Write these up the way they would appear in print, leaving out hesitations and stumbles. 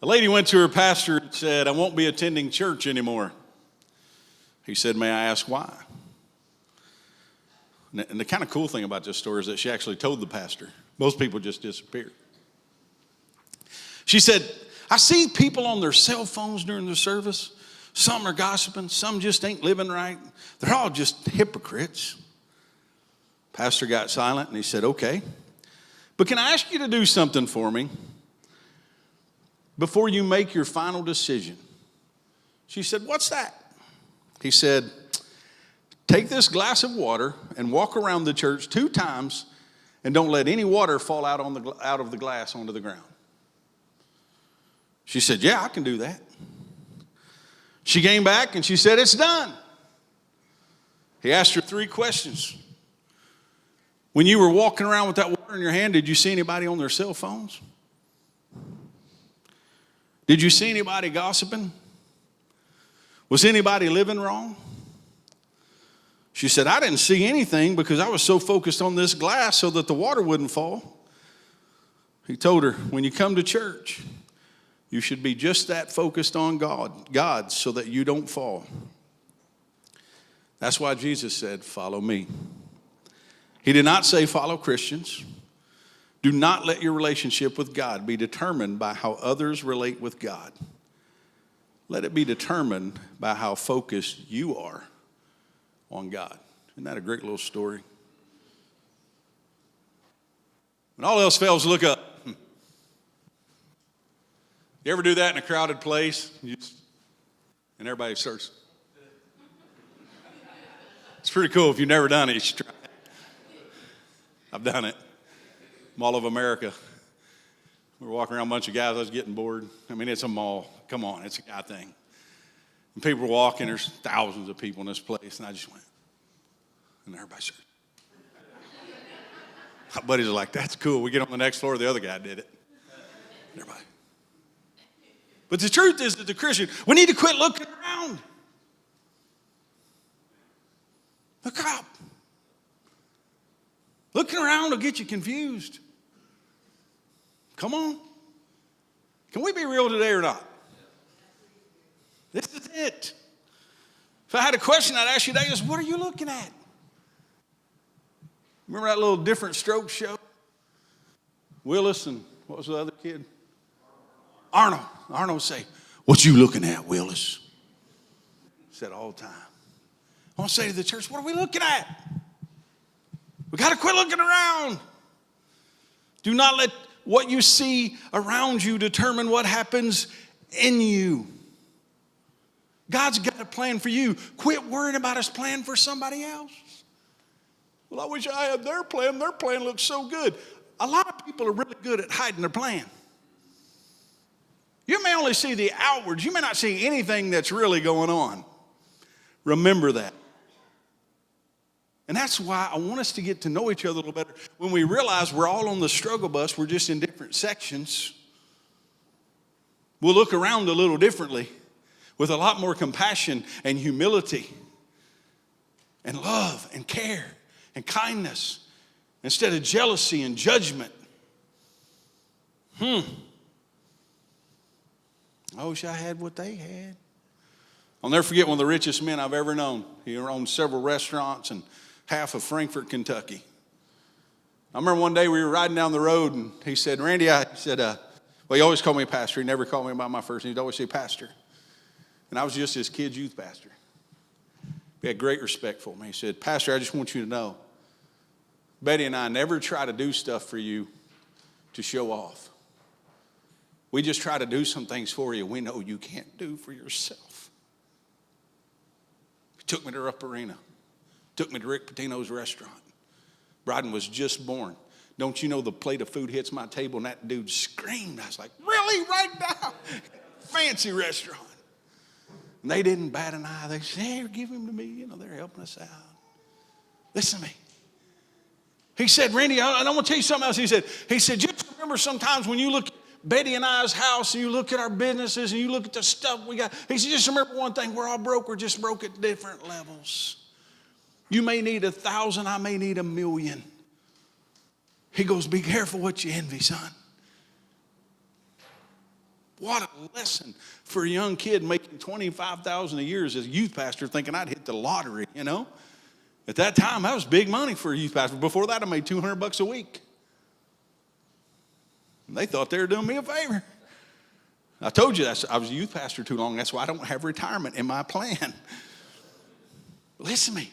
A lady went to her pastor and said, "I won't be attending church anymore." He said, "May I ask why?" And the kind of cool thing about this story is that she actually told the pastor. Most people just disappear. She said, "I see people on their cell phones during the service. Some are gossiping, some just ain't living right. They're all just hypocrites." Pastor got silent and he said, "Okay, but can I ask you to do something for me before you make your final decision?" She said, "What's that?" He said, "Take this glass of water and walk around the church 2 times and don't let any water fall out of the glass onto the ground." She said, "Yeah, I can do that." She came back and she said, "It's done." He asked her 3 questions. When you were walking around with that water in your hand, did you see anybody on their cell phones? Did you see anybody gossiping? Was anybody living wrong? She said, "I didn't see anything because I was so focused on this glass so that the water wouldn't fall." He told her, "When you come to church, you should be just that focused on God so that you don't fall." That's why Jesus said, "Follow me." He did not say follow Christians. Do not let your relationship with God be determined by how others relate with God. Let it be determined by how focused you are on God. Isn't that a great little story? When all else fails, look up. You ever do that in a crowded place? And everybody starts. It's pretty cool. If you've never done it, you should try it. I've done it. Mall of America. We were walking around a bunch of guys. I was getting bored. I mean, it's a mall. Come on, it's a guy thing. And people were walking. There's thousands of people in this place. And I just went. And everybody started. My buddies are like, "That's cool." We get on the next floor. The other guy did it. And everybody. But the truth is that the Christian, we need to quit looking around. Look up. Looking around will get you confused. Come on. Can we be real today or not? This is it. If I had a question I'd ask you today is, what are you looking at? Remember that little Different Strokes show? Willis and what was the other kid? Arnold. Arnold would say, "What you looking at, Willis?" Said all the time. I want to say to the church, what are we looking at? We got to quit looking around. Do not let what you see around you determine what happens in you. God's got a plan for you. Quit worrying about his plan for somebody else. "Well, I wish I had their plan. Their plan looks so good." A lot of people are really good at hiding their plan. You may only see the outwards. You may not see anything that's really going on. Remember that. And that's why I want us to get to know each other a little better. When we realize we're all on the struggle bus, we're just in different sections, we'll look around a little differently with a lot more compassion and humility and love and care and kindness instead of jealousy and judgment. I wish I had what they had. I'll never forget one of the richest men I've ever known. He owned several restaurants and half of Frankfort, Kentucky. I remember one day we were riding down the road and he said, "Randy," he said, well, he always called me a pastor. He never called me by my first name. He'd always say pastor. And I was just his kid's youth pastor. He had great respect for me. He said, "Pastor, I just want you to know, Betty and I never try to do stuff for you to show off. We just try to do some things for you we know you can't do for yourself." He took me to Rupp Arena. Took me to Rick Pitino's restaurant. Bryden was just born. Don't you know the plate of food hits my table and that dude screamed. I was like, "Really? Right now?" Fancy restaurant. And they didn't bat an eye. They said, "Hey, give him to me." You know, they're helping us out. Listen to me. He said, "Randy, I want to tell you something else." He said, "Just remember sometimes when you look at Betty and I's house and you look at our businesses and you look at the stuff we got." He said, "Just remember one thing. We're all broke. We're just broke at different levels. You may need 1,000. I may need 1,000,000. He goes, "Be careful what you envy, son." What a lesson for a young kid making $25,000 a year as a youth pastor, thinking I'd hit the lottery, you know. At that time, that was big money for a youth pastor. Before that, I made $200 a week. And they thought they were doing me a favor. I told you that I was a youth pastor too long. That's why I don't have retirement in my plan. Listen to me.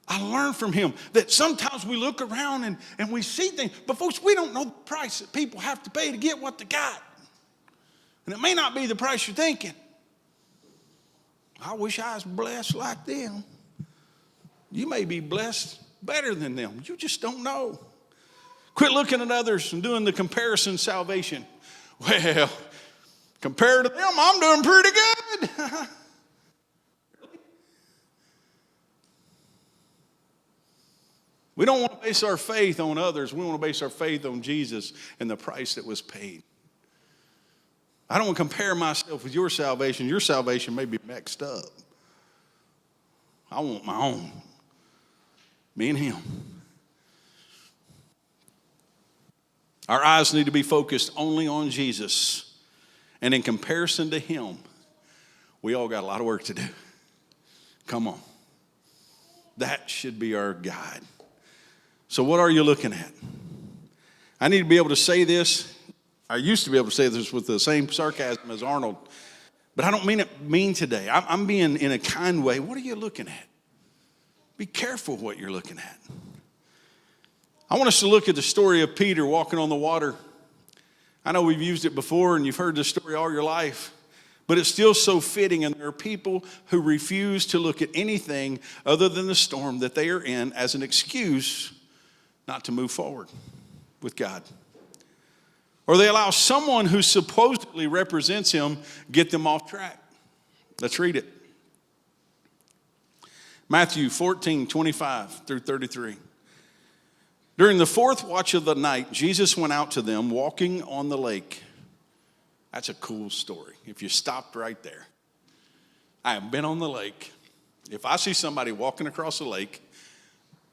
I learned from him that sometimes we look around and we see things, but folks, we don't know the price that people have to pay to get what they got. And it may not be the price you're thinking. I wish I was blessed like them. You may be blessed better than them. You just don't know. Quit looking at others and doing the comparison salvation. Well, compared to them, I'm doing pretty good. We don't want to base our faith on others. We want to base our faith on Jesus and the price that was paid. I don't want to compare myself with your salvation. Your salvation may be mixed up. I want my own. Me and him. Our eyes need to be focused only on Jesus. And in comparison to him, we all got a lot of work to do. Come on. That should be our guide. So what are you looking at? I need to be able to say this. I used to be able to say this with the same sarcasm as Arnold, but I don't mean it mean today. I'm being in a kind way. What are you looking at? Be careful what you're looking at. I want us to look at the story of Peter walking on the water. I know we've used it before and you've heard this story all your life, but it's still so fitting, and there are people who refuse to look at anything other than the storm that they are in as an excuse not to move forward with God. Or they allow someone who supposedly represents him get them off track. Let's read it. Matthew 14:25 through 33. During the fourth watch of the night, Jesus went out to them walking on the lake. That's a cool story if you stopped right there. I have been on the lake. If I see somebody walking across the lake,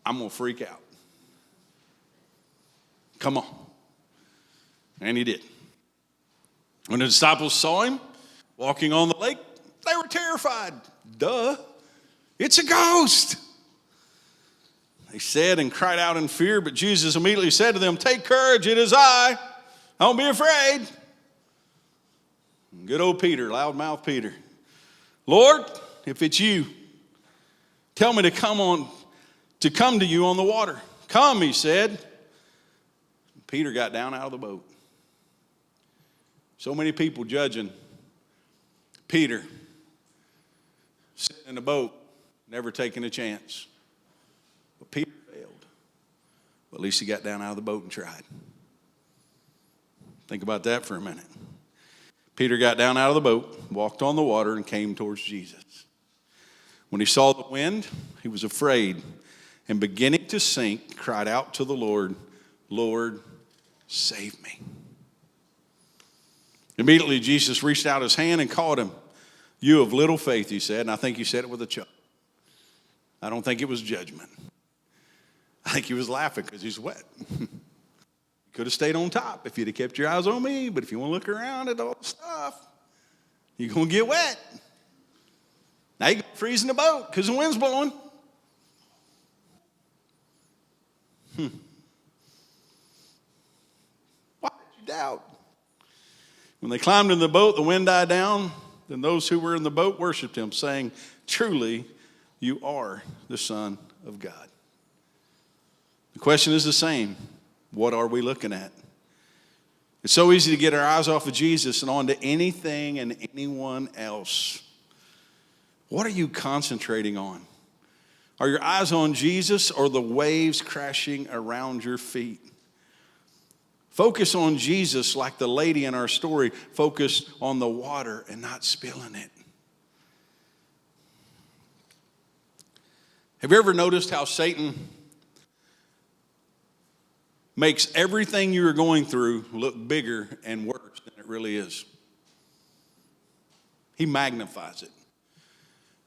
I'm going to freak out. Come on. And he did. When the disciples saw him walking on the lake, they were terrified. Duh. It's a ghost. They said and cried out in fear, but Jesus immediately said to them, "Take courage, it is I. Don't be afraid." Good old Peter, loudmouth Peter. "Lord, if it's you, tell me to come to you on the water." "Come," he said. Peter got down out of the boat. So many people judging Peter sitting in the boat, never taking a chance. But Peter failed. But at least he got down out of the boat and tried. Think about that for a minute. Peter got down out of the boat, walked on the water, and came towards Jesus. When he saw the wind, he was afraid, and beginning to sink, cried out to the Lord, "Lord, save me." Immediately, Jesus reached out his hand and caught him. "You of little faith," he said, and I think he said it with a chuckle. I don't think it was judgment. I think he was laughing because he's wet. You could have stayed on top if you'd have kept your eyes on me, but if you want to look around at all the stuff, you're going to get wet. Now you're going to freeze in the boat because the wind's blowing. Why did you doubt? When they climbed in the boat, the wind died down. Then those who were in the boat worshiped him, saying, "Truly, you are the Son of God." The question is the same. What are we looking at? It's so easy to get our eyes off of Jesus and onto anything and anyone else. What are you concentrating on? Are your eyes on Jesus or the waves crashing around your feet? Focus on Jesus like the lady in our story focused on the water and not spilling it. Have you ever noticed how Satan makes everything you're going through look bigger and worse than it really is? He magnifies it.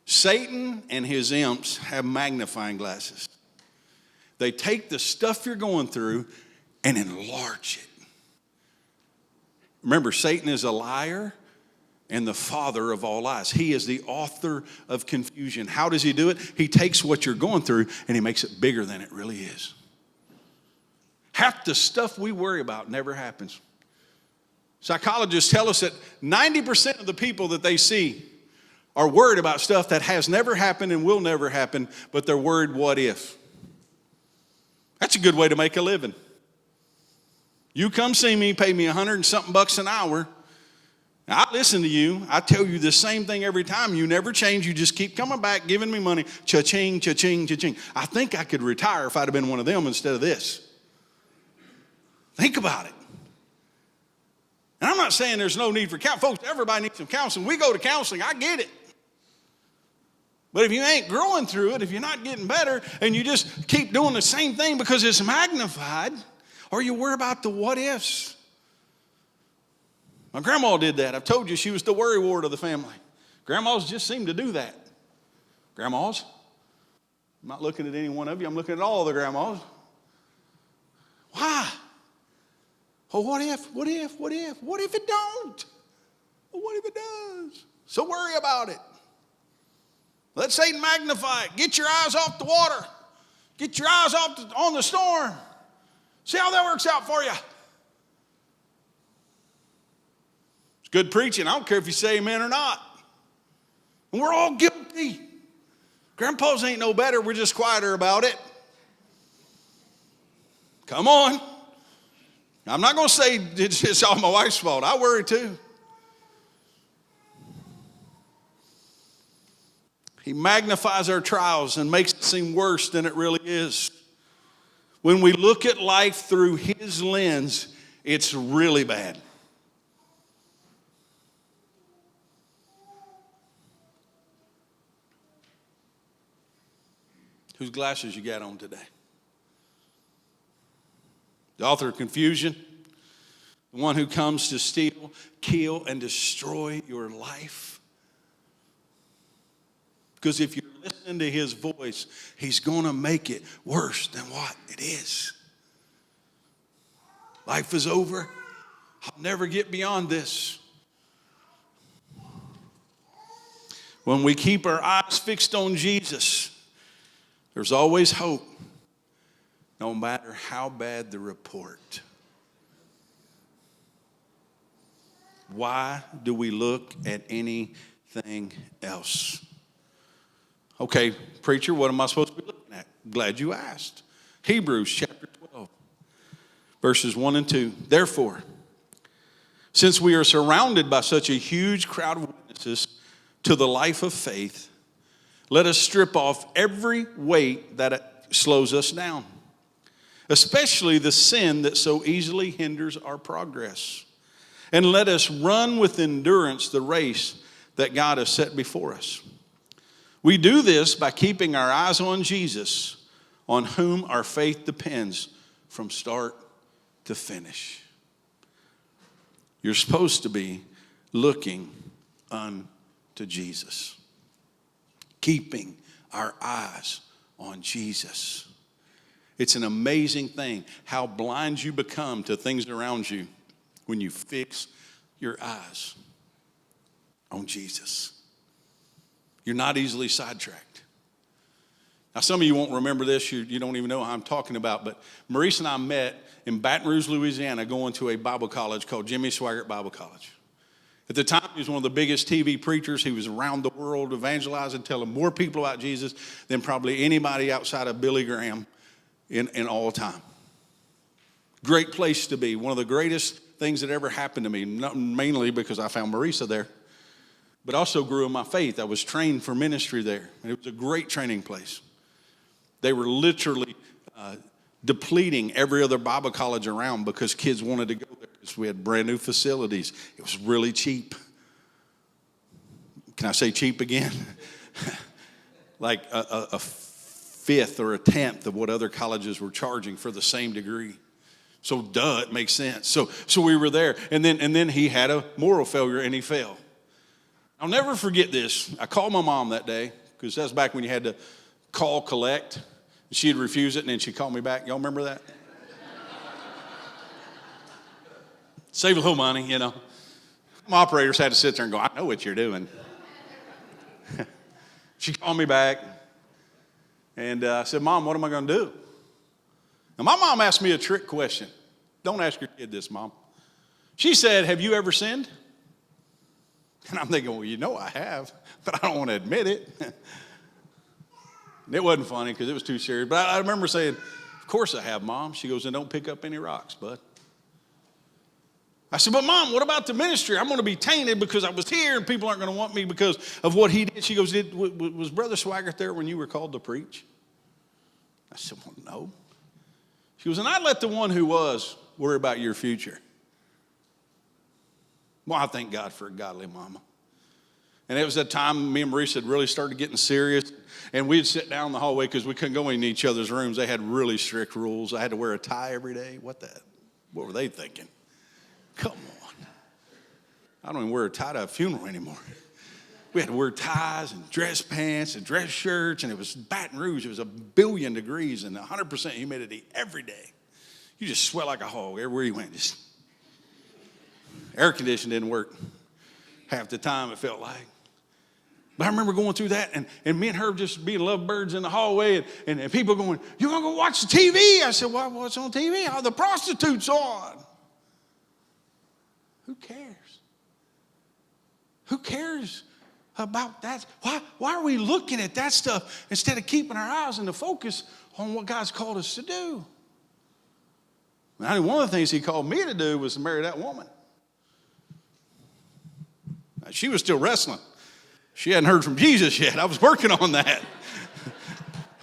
Satan and his imps have magnifying glasses. They take the stuff you're going through and enlarge it. Remember, Satan is a liar and the father of all lies. He is the author of confusion. How does he do it? He takes what you're going through and he makes it bigger than it really is. Half the stuff we worry about never happens. Psychologists tell us that 90% of the people that they see are worried about stuff that has never happened and will never happen, but they're worried, what if? That's a good way to make a living. You come see me, pay me $100 and something an hour. Now, I listen to you. I tell you the same thing every time. You never change. You just keep coming back, giving me money. Cha-ching, cha-ching, cha-ching. I think I could retire if I'd have been one of them instead of this. Think about it. And I'm not saying there's no need for counseling. Folks, everybody needs some counseling. We go to counseling. I get it. But if you ain't growing through it, if you're not getting better, and you just keep doing the same thing because it's magnified, or you worry about the what ifs. My grandma did that. I've told you she was the worry ward of the family. Grandmas just seem to do that. Grandmas. I'm not looking at any one of you. I'm looking at all the grandmas. Why? Oh, what if? What if? What if? What if it don't? Well, what if it does? So worry about it. Let Satan magnify it. Get your eyes off the water. Get your eyes on the storm. See how that works out for you. It's good preaching. I don't care if you say amen or not. And we're all guilty. Grandpa's ain't no better. We're just quieter about it. Come on. I'm not going to say it's all my wife's fault. I worry too. He magnifies our trials and makes it seem worse than it really is. When we look at life through his lens, it's really bad. Whose glasses you got on today? The author of confusion, the one who comes to steal, kill, and destroy your life. Because if you're listening to his voice, he's going to make it worse than what it is. Life is over. I'll never get beyond this. When we keep our eyes fixed on Jesus, there's always hope, no matter how bad the report. Why do we look at anything else? Okay, preacher, what am I supposed to be looking at? Glad you asked. Hebrews chapter 12, verses 1 and 2. Therefore, since we are surrounded by such a huge crowd of witnesses to the life of faith, let us strip off every weight that slows us down, especially the sin that so easily hinders our progress. And let us run with endurance the race that God has set before us. We do this by keeping our eyes on Jesus, on whom our faith depends from start to finish. You're supposed to be looking unto Jesus. Keeping our eyes on Jesus. It's an amazing thing how blind you become to things around you when you fix your eyes on Jesus. You're not easily sidetracked. Now, some of you won't remember this. You don't even know who I'm talking about. But Maurice and I met in Baton Rouge, Louisiana, going to a Bible college called Jimmy Swaggart Bible College. At the time, he was one of the biggest TV preachers. He was around the world evangelizing, telling more people about Jesus than probably anybody outside of Billy Graham in all time. Great place to be. One of the greatest things that ever happened to me, not mainly because I found Marisa there, but also grew in my faith. I was trained for ministry there, and it was a great training place. They were literally depleting every other Bible college around because kids wanted to go there because we had brand new facilities. It was really cheap. Can I say cheap again? Like a fifth or a tenth of what other colleges were charging for the same degree. So it makes sense. So we were there, and then he had a moral failure and he fell. I'll never forget this. I called my mom that day because that's back when you had to call collect. She'd refuse it, and then she'd call me back. Y'all remember that? Save a little money, you know. My operators had to sit there and go, I know what you're doing. She called me back, and I said, Mom, what am I going to do? Now, my mom asked me a trick question. Don't ask your kid this, Mom. She said, have you ever sinned? And I'm thinking, well, you know I have, but I don't want to admit it. And it wasn't funny because it was too serious. But I remember saying, of course I have, Mom. She goes, then don't pick up any rocks, bud. I said, but Mom, what about the ministry? I'm going to be tainted because I was here and people aren't going to want me because of what he did. She goes, was Brother Swaggart there when you were called to preach? I said, well, no. She goes, and I'd let the one who was worry about your future. Well, I thank God for a godly mama. And it was that time me and Maurice had really started getting serious. And we'd sit down in the hallway because we couldn't go in each other's rooms. They had really strict rules. I had to wear a tie every day. What were they thinking? Come on. I don't even wear a tie to a funeral anymore. We had to wear ties and dress pants and dress shirts, and it was Baton Rouge. It was 1,000,000,000 degrees and 100% humidity every day. You just sweat like a hog everywhere you went. Just air conditioning didn't work half the time, it felt like. But I remember going through that, and me and her just being lovebirds in the hallway, and people going, you want to go watch the TV? I said, well, what's on TV? Oh, the prostitute's on. Who cares? Who cares about that? Why are we looking at that stuff instead of keeping our eyes and the focus on what God's called us to do? I mean, one of the things he called me to do was to marry that woman. Now, she was still wrestling. She hadn't heard from Jesus yet. I was working on that.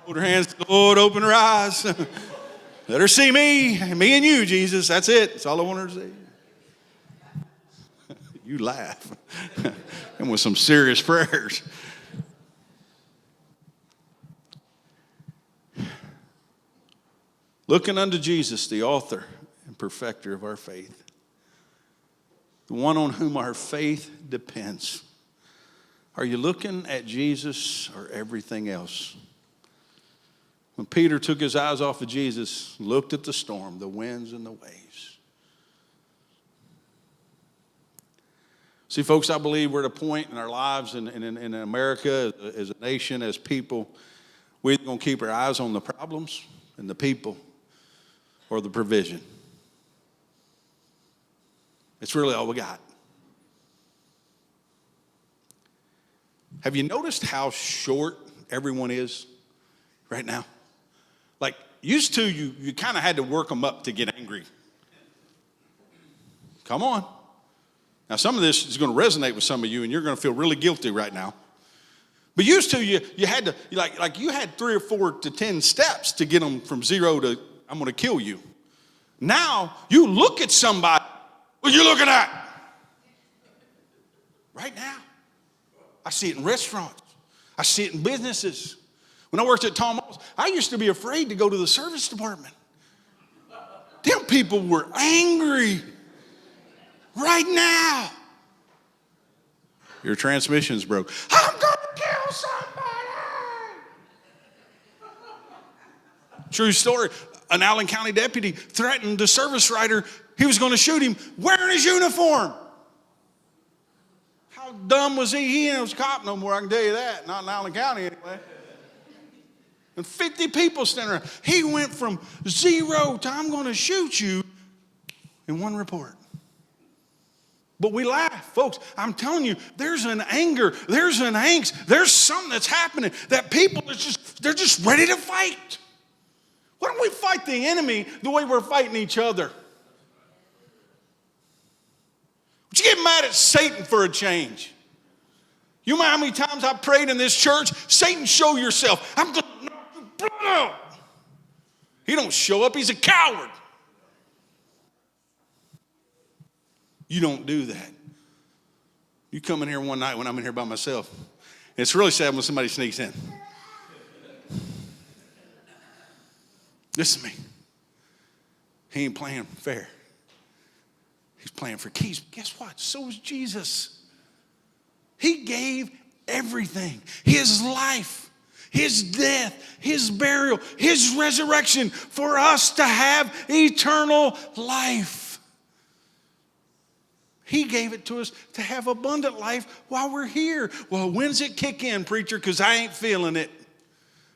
Hold her hands to the Lord, open her eyes. Let her see me and you, Jesus. That's it. That's all I want her to see. You laugh. And with some serious prayers. Looking unto Jesus, the author and perfecter of our faith. The one on whom our faith depends. Are you looking at Jesus or everything else? When Peter took his eyes off of Jesus, looked at the storm, the winds and the waves. See, folks, I believe we're at a point in our lives in America as a nation, as people, we're going to keep our eyes on the problems and the people or the provision. It's really all we got. Have you noticed how short everyone is right now? Like, used to, you kind of had to work them up to get angry. Come on. Now, some of this is going to resonate with some of you, and you're going to feel really guilty right now. But used to, you had to, like you had 3 or 4 to 10 steps to get them from 0 to, I'm going to kill you. Now, you look at somebody, what are you looking at? Right now. I see it in restaurants. I see it in businesses. When I worked at Tom Malls, I used to be afraid to go to the service department. Them people were angry. Right now. Your transmission's broke. I'm going to kill somebody. True story. An Allen County deputy threatened the service writer. He was going to shoot him wearing his uniform. How dumb was he? He ain't a cop no more, I can tell you that. Not in Allen County anyway. And 50 people standing around. He went from 0 to I'm going to shoot you in one report. But we laugh, folks. I'm telling you, there's an anger, there's an angst, there's something that's happening that people they're just ready to fight. Why don't we fight the enemy the way we're fighting each other? Would you get mad at Satan for a change? You know how many times I prayed in this church? Satan, show yourself. I'm going to knock your blood out. He don't show up. He's a coward. You don't do that. You come in here one night when I'm in here by myself. And it's really sad when somebody sneaks in. Listen to me. He ain't playing fair. He's playing for keys. Guess what? So is Jesus. He gave everything. His life, his death, his burial, his resurrection for us to have eternal life. He gave it to us to have abundant life while we're here. Well, when's it kick in, preacher? Because I ain't feeling it.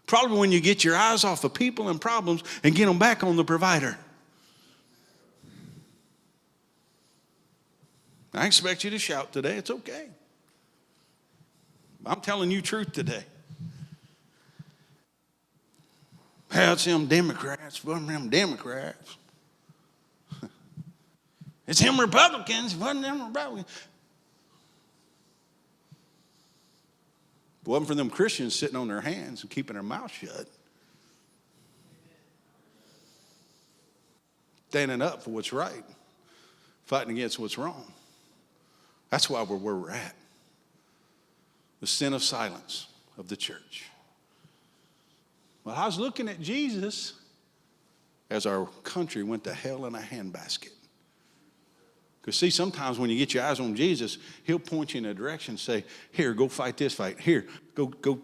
Probably when you get your eyes off of people and problems and get them back on the provider. I expect you to shout today. It's okay. I'm telling you truth today. Well, it's them Democrats. Wasn't them Democrats. It's them Republicans. Wasn't them Republicans. It wasn't for them Christians sitting on their hands and keeping their mouth shut. Standing up for what's right. Fighting against what's wrong. That's why we're where we're at. The sin of silence of the church. Well, I was looking at Jesus as our country went to hell in a handbasket. Because see, sometimes when you get your eyes on Jesus, he'll point you in a direction and say, here, go fight this fight. Here, go do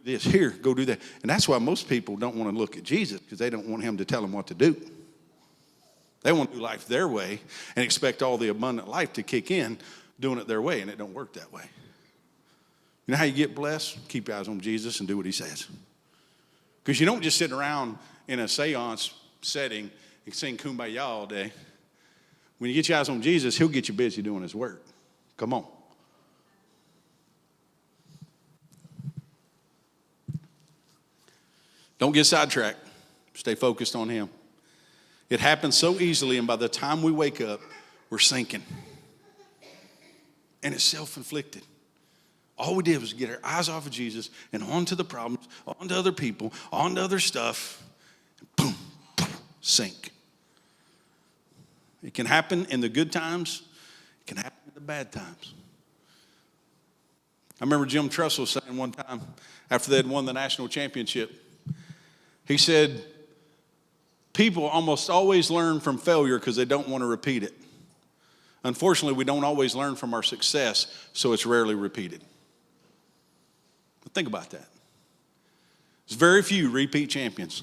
this. Here, go do that. And that's why most people don't want to look at Jesus, because they don't want him to tell them what to do. They want to do life their way and expect all the abundant life to kick in doing it their way, and it don't work that way. You know how you get blessed? Keep your eyes on Jesus and do what he says. Because you don't just sit around in a seance setting and sing Kumbaya all day. When you get your eyes on Jesus, he'll get you busy doing his work. Come on. Don't get sidetracked. Stay focused on him. It happens so easily, and by the time we wake up, we're sinking. And it's self-inflicted. All we did was get our eyes off of Jesus and onto the problems, onto other people, onto other stuff. And boom, boom, sink. It can happen in the good times. It can happen in the bad times. I remember Jim Trussell saying one time after they had won the national championship, he said, people almost always learn from failure because they don't want to repeat it. Unfortunately, we don't always learn from our success, so it's rarely repeated. But think about that. There's very few repeat champions.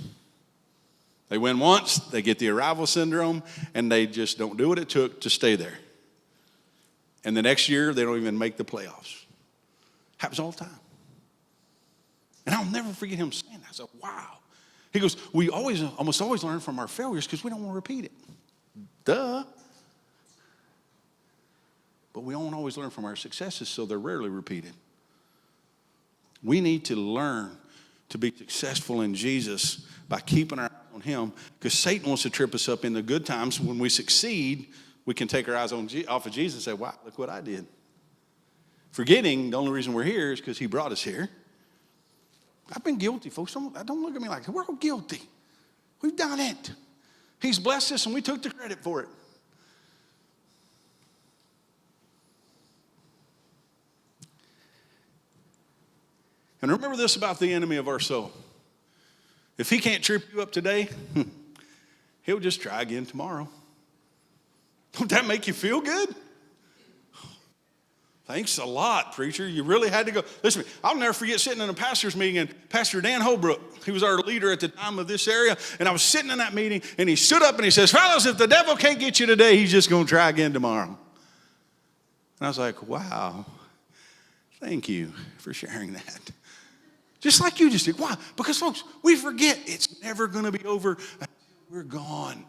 They win once, they get the arrival syndrome, and they just don't do what it took to stay there. And the next year, they don't even make the playoffs. Happens all the time. And I'll never forget him saying that. I said, wow. He goes, we almost always learn from our failures because we don't want to repeat it. Duh. But we don't always learn from our successes, so they're rarely repeated. We need to learn to be successful in Jesus by keeping our eyes on him, because Satan wants to trip us up in the good times. When we succeed, we can take our eyes off of Jesus and say, wow, look what I did. Forgetting the only reason we're here is because he brought us here. I've been guilty, folks. Don't look at me like that. We're all guilty. We've done it. He's blessed us, and we took the credit for it. And remember this about the enemy of our soul. If he can't trip you up today, he'll just try again tomorrow. Don't that make you feel good? Thanks a lot, preacher. You really had to go. Listen to me. I'll never forget sitting in a pastor's meeting, and Pastor Dan Holbrook, he was our leader at the time of this area, and I was sitting in that meeting, and he stood up and he says, fellas, if the devil can't get you today, he's just going to try again tomorrow. And I was like, wow, thank you for sharing that. Just like you just did. Why? Because, folks, we forget it's never going to be over until we're gone.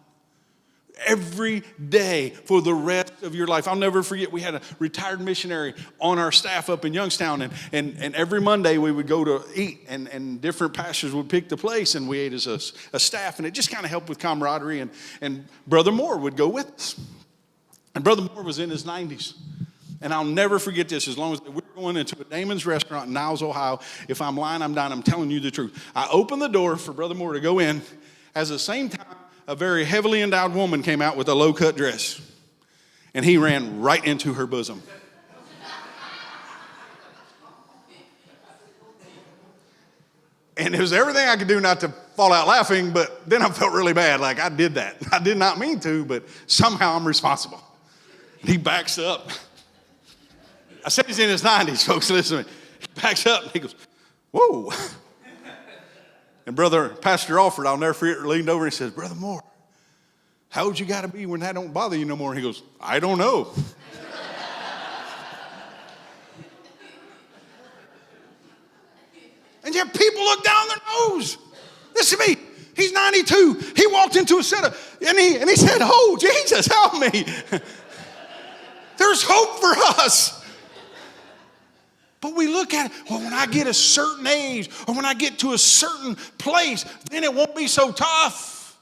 Every day for the rest of your life. I'll never forget, we had a retired missionary on our staff up in Youngstown, and every Monday we would go to eat, and different pastors would pick the place, and we ate as a staff, and it just kind of helped with camaraderie, and Brother Moore would go with us. And Brother Moore was in his 90s. And I'll never forget this, as long as we're going into a Damon's restaurant in Niles, Ohio. If I'm lying, I'm dying. I'm telling you the truth. I opened the door for Brother Moore to go in. At the same time, a very heavily endowed woman came out with a low-cut dress. And he ran right into her bosom. And it was everything I could do not to fall out laughing, but then I felt really bad, like I did that. I did not mean to, but somehow I'm responsible. And he backs up. I said he's in his 90s, folks, listen to me. He backs up and he goes, whoa. And Pastor Alford, I'll never forget, leaned over and he says, Brother Moore, how old you got to be when that don't bother you no more? And he goes, I don't know. Listen to me. He's 92. He walked into a set of, and he said, oh, Jesus, help me. There's hope for us. But we look at it, well, when I get a certain age or when I get to a certain place, then it won't be so tough.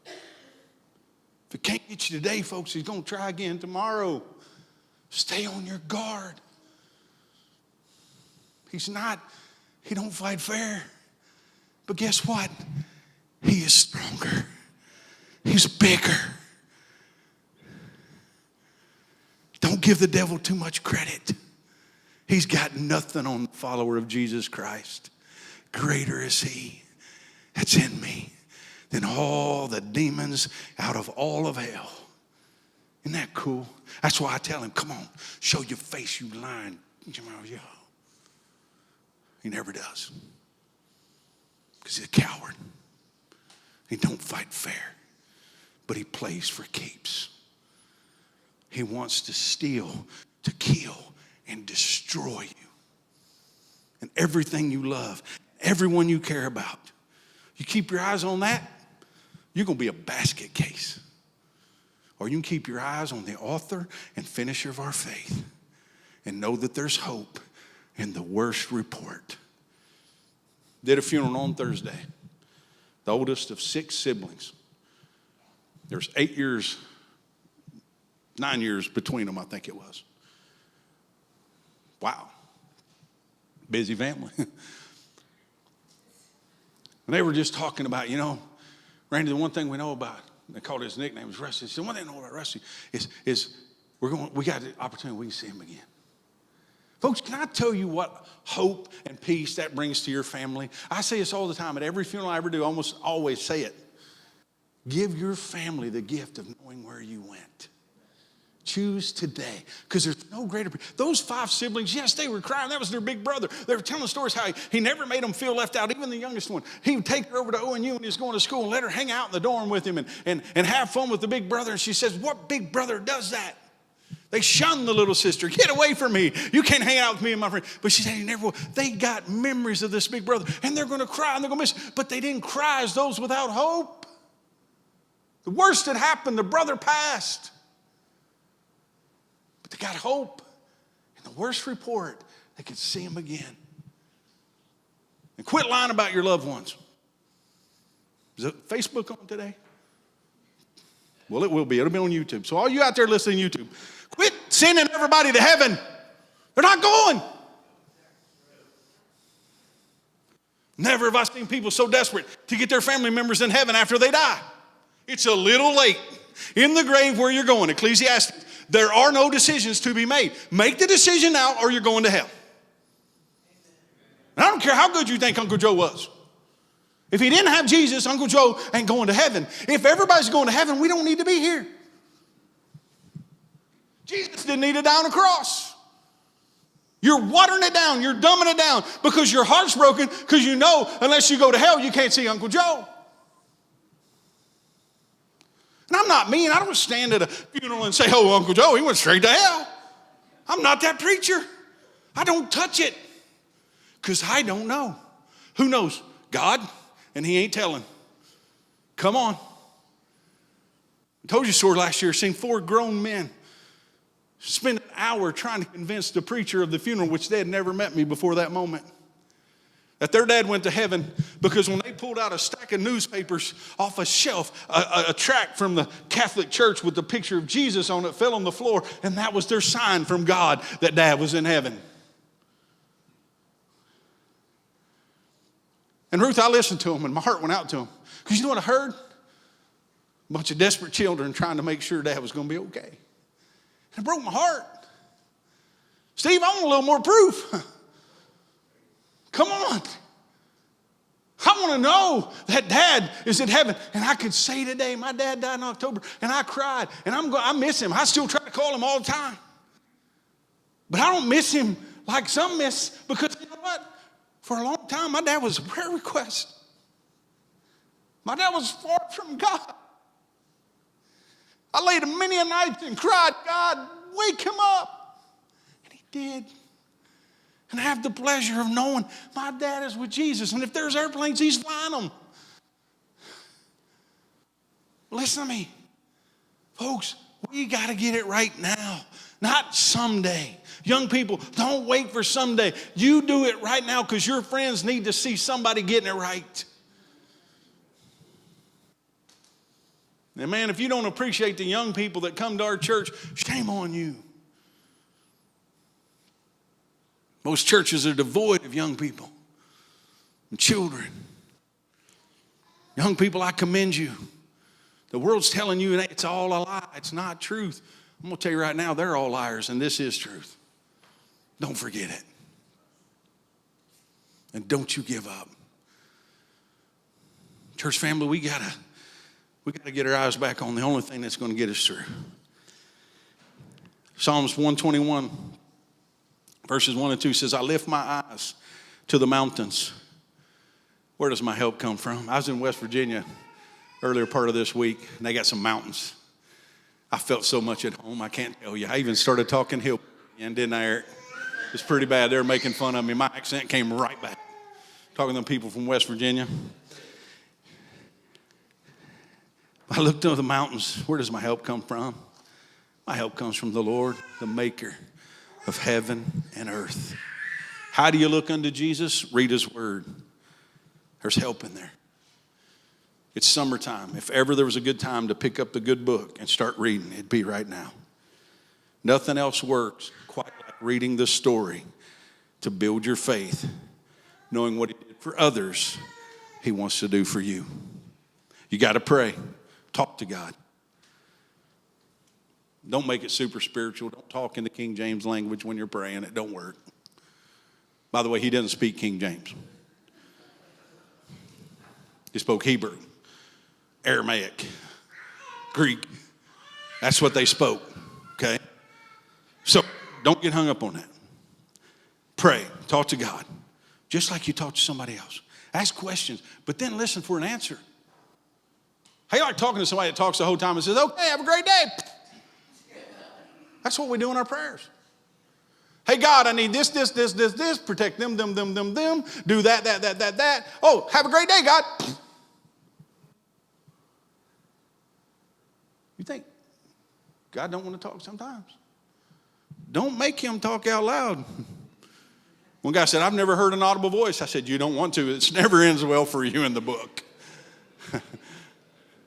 If it can't get you today, folks, he's going to try again tomorrow. Stay on your guard. He don't fight fair. But guess what? He is stronger. He's bigger. Don't give the devil too much credit. He's got nothing on the follower of Jesus Christ. Greater is he that's in me than all the demons out of all of hell. Isn't that cool? That's why I tell him, come on, show your face, you lying. He never does. Because he's a coward. He don't fight fair. But he plays for keeps. He wants to steal, to kill, and destroy you. And everything you love, everyone you care about. You keep your eyes on that, you're going to be a basket case. Or you can keep your eyes on the author and finisher of our faith and know that there's hope in the worst report. Did a funeral on Thursday. The oldest of 6 siblings. There's 9 years between them, I think it was. Wow. Busy family. And they were just talking about, Randy, the one thing we know about, they called his nickname was Rusty. He said, one thing I know about Rusty is we got the opportunity, we can see him again. Folks, can I tell you what hope and peace that brings to your family? I say this all the time. At every funeral I ever do, I almost always say it. Give your family the gift of knowing where you went. Choose today, because there's no greater. Those 5 siblings, yes, they were crying. That was their big brother. They were telling stories how he never made them feel left out, even the youngest one. He would take her over to ONU when he was going to school and let her hang out in the dorm with him and have fun with the big brother. And she says, what big brother does that? They shunned the little sister. Get away from me. You can't hang out with me and my friend. But she said, he never will. They got memories of this big brother, and they're going to cry, and they're going to miss. But they didn't cry as those without hope. The worst had happened. The brother passed. But they got hope. In the worst report, they could see him again. And quit lying about your loved ones. Is it Facebook on today? Well, it will be. It'll be on YouTube. So all you out there listening to YouTube, quit sending everybody to heaven. They're not going. Never have I seen people so desperate to get their family members in heaven after they die. It's a little late. In the grave where you're going, Ecclesiastes, there are no decisions to be made. Make the decision now or you're going to hell. And I don't care how good you think Uncle Joe was. If he didn't have Jesus, Uncle Joe ain't going to heaven. If everybody's going to heaven, we don't need to be here. Jesus didn't need to die on a cross. You're watering it down. You're dumbing it down because your heart's broken because you know unless you go to hell, you can't see Uncle Joe. And I'm not mean. I don't stand at a funeral and say, oh, Uncle Joe, he went straight to hell. I'm not that preacher. I don't touch it because I don't know. Who knows? God, and he ain't telling. Come on. I told you a story last year. Seen 4 grown men spend an hour trying to convince the preacher of the funeral, which they had never met me before that moment, that their dad went to heaven because when they pulled out a stack of newspapers off a shelf, a tract from the Catholic Church with the picture of Jesus on it fell on the floor, and that was their sign from God that dad was in heaven. And Ruth, I listened to him, and my heart went out to him. Because you know what I heard? A bunch of desperate children trying to make sure dad was going to be okay. And it broke my heart. Steve, I want a little more proof. Come on. I want to know that dad is in heaven. And I could say today, my dad died in October, and I cried, and I miss him. I still try to call him all the time. But I don't miss him like some miss, because you know what? For a long time, my dad was a prayer request. My dad was far from God. I laid him many a night and cried, God, wake him up. And he did. And I have the pleasure of knowing my dad is with Jesus. And if there's airplanes, he's flying them. Listen to me. Folks, we got to get it right now, not someday. Young people, don't wait for someday. You do it right now because your friends need to see somebody getting it right. And man, if you don't appreciate the young people that come to our church, shame on you. Most churches are devoid of young people and children. Young people, I commend you. The world's telling you it's all a lie. It's not truth. I'm going to tell you right now, they're all liars, and this is truth. Don't forget it. And don't you give up. Church family, we gotta get our eyes back on the only thing that's going to get us through. Psalms 121, verses 1 and 2 says, I lift my eyes to the mountains. Where does my help come from? I was in West Virginia earlier part of this week, and they got some mountains. I felt so much at home, I can't tell you. I even started talking hill again, didn't I, Eric? It's pretty bad. They were making fun of me. My accent came right back. Talking to people from West Virginia. I looked up the mountains. Where does my help come from? My help comes from the Lord, the maker of heaven and earth. How do you look unto Jesus? Read his word. There's help in there. It's summertime. If ever there was a good time to pick up the good book and start reading, it'd be right now. Nothing else works quite like reading the story to build your faith, knowing what he did for others, he wants to do for you. You got to pray. Talk to God. Don't make it super spiritual. Don't talk in the King James language when you're praying. It don't work. By the way, he doesn't speak King James. He spoke Hebrew, Aramaic, Greek. That's what they spoke, okay? So don't get hung up on that. Pray. Talk to God. Just like you talk to somebody else. Ask questions, but then listen for an answer. How you like talking to somebody that talks the whole time and says, okay, have a great day. That's what we do in our prayers. Hey, God, I need this, protect them. Do that. Oh, have a great day, God. You think God don't want to talk sometimes? Don't make him talk out loud. One guy said, I've never heard an audible voice. I said, you don't want to. It never ends well for you in the book.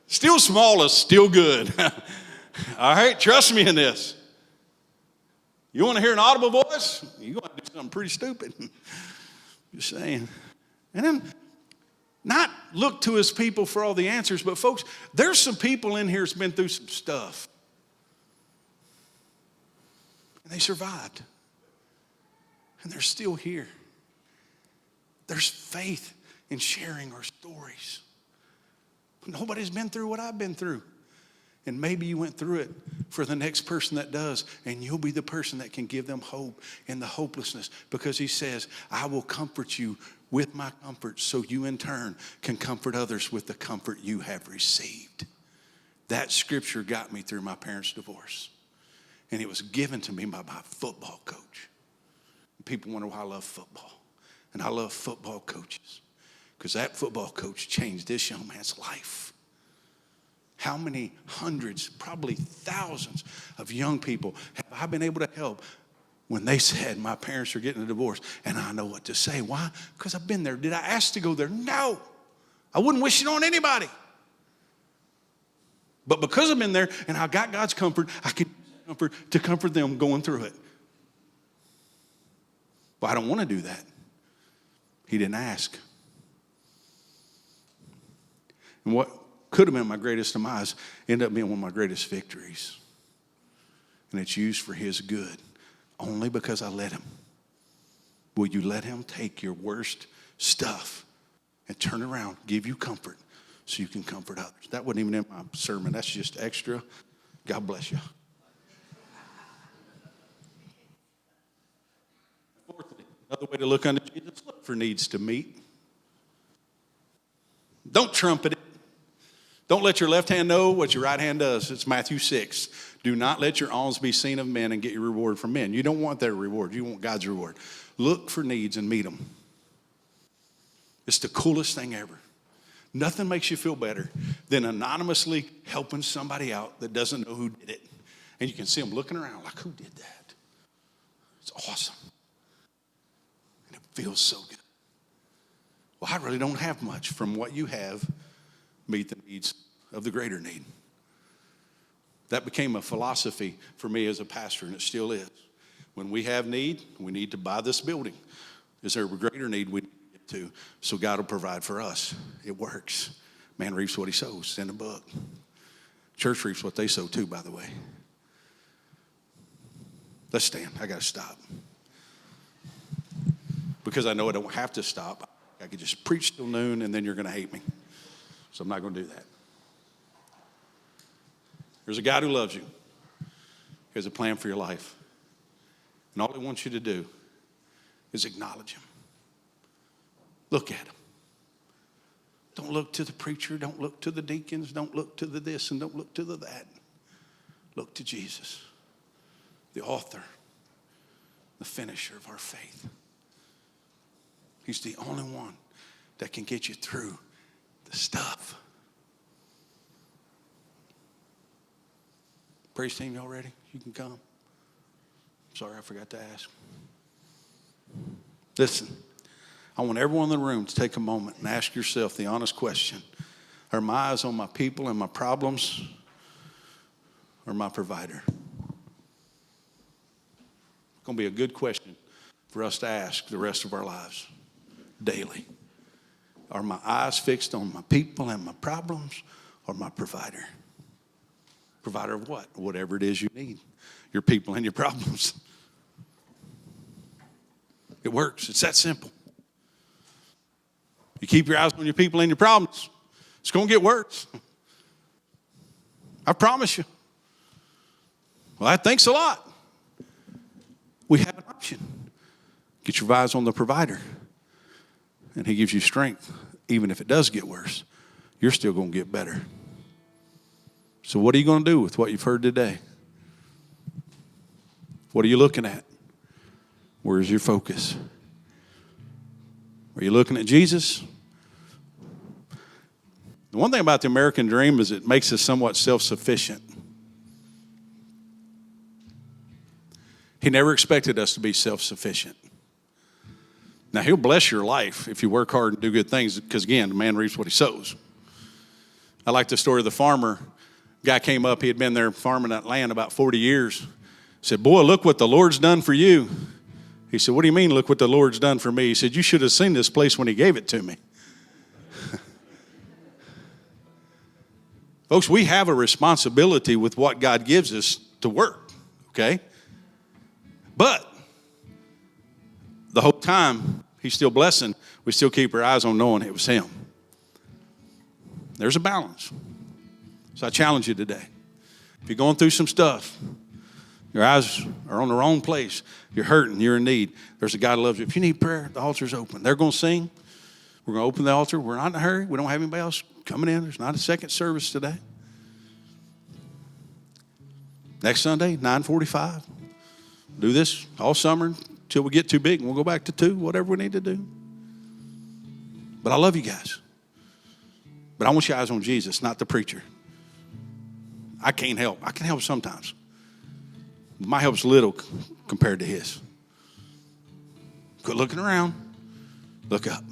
Still small is still good. All right, trust me in this. You want to hear an audible voice? You're going to do something pretty stupid. Just saying. And then not look to his people for all the answers, but folks, there's some people in here that's been through some stuff. And they survived. And they're still here. There's faith in sharing our stories. Nobody's been through what I've been through. And maybe you went through it for the next person that does, and you'll be the person that can give them hope in the hopelessness, because he says, I will comfort you with my comfort, so you in turn can comfort others with the comfort you have received. That scripture got me through my parents' divorce, and it was given to me by my football coach. People wonder why I love football, and I love football coaches because that football coach changed this young man's life. How many hundreds, probably thousands of young people have I been able to help when they said my parents are getting a divorce, and I know what to say? Why? Because I've been there. Did I ask to go there? No. I wouldn't wish it on anybody. But because I've been there and I got God's comfort, I can comfort to comfort them going through it. But I don't want to do that. He didn't ask. And what could have been my greatest demise ended up being one of my greatest victories. And it's used for his good only because I let him. Will you let him take your worst stuff and turn around, give you comfort so you can comfort others? That wasn't even in my sermon. That's just extra. God bless you. Fourthly, another way to look unto Jesus, look for needs to meet. Don't trumpet it. Don't let your left hand know what your right hand does. It's Matthew 6. Do not let your alms be seen of men and get your reward from men. You don't want their reward. You want God's reward. Look for needs and meet them. It's the coolest thing ever. Nothing makes you feel better than anonymously helping somebody out that doesn't know who did it. And you can see them looking around like, who did that? It's awesome. And it feels so good. Well, I really don't have much. From what you have, meet the needs of the greater need. That became a philosophy for me as a pastor, and it still is. When we have need, we need to buy this building. Is there a greater need we need to get to? So God will provide for us. It works. Man reaps what he sows in the book. Church reaps what they sow too, by the way. Let's stand. I got to stop. Because I know I don't have to stop. I could just preach till noon and then you're going to hate me. So I'm not going to do that. There's a God who loves you. He has a plan for your life. And all he wants you to do is acknowledge him. Look at him. Don't look to the preacher. Don't look to the deacons. Don't look to the this and don't look to the that. Look to Jesus, the author, the finisher of our faith. He's the only one that can get you through the stuff. Praise team, y'all ready? You can come. Sorry, I forgot to ask. Listen, I want everyone in the room to take a moment and ask yourself the honest question. Are my eyes on my people and my problems or my provider? It's going to be a good question for us to ask the rest of our lives daily. Are my eyes fixed on my people and my problems or my provider? Provider of what? Whatever it is you need. Your people and your problems. It works. It's that simple. You keep your eyes on your people and your problems, it's going to get worse. I promise you. Well, that thanks a lot. We have an option. Get your eyes on the provider. And he gives you strength. Even if it does get worse, you're still going to get better. So what are you going to do with what you've heard today? What are you looking at? Where's your focus? Are you looking at Jesus? The one thing about the American dream is it makes us somewhat self-sufficient. He never expected us to be self-sufficient. Now, he'll bless your life if you work hard and do good things because, again, the man reaps what he sows. I like the story of the farmer. Guy came up. He had been there farming that land about 40 years. Said, boy, look what the Lord's done for you. He said, what do you mean, look what the Lord's done for me? He said, you should have seen this place when he gave it to me. Folks, we have a responsibility with what God gives us to work, okay? But the whole time he's still blessing, we still keep our eyes on knowing it was him. There's a balance. So I challenge you today. If you're going through some stuff, your eyes are on the wrong place, you're hurting, you're in need, there's a God who loves you. If you need prayer, the altar's open. They're going to sing. We're going to open the altar. We're not in a hurry. We don't have anybody else coming in. There's not a second service today. Next Sunday, 9:45. Do this all summer until we get too big, and we'll go back to 2, whatever we need to do. But I love you guys. But I want your eyes on Jesus, not the preacher. I can't help. I can help sometimes. My help's little compared to his. Quit looking around. Look up.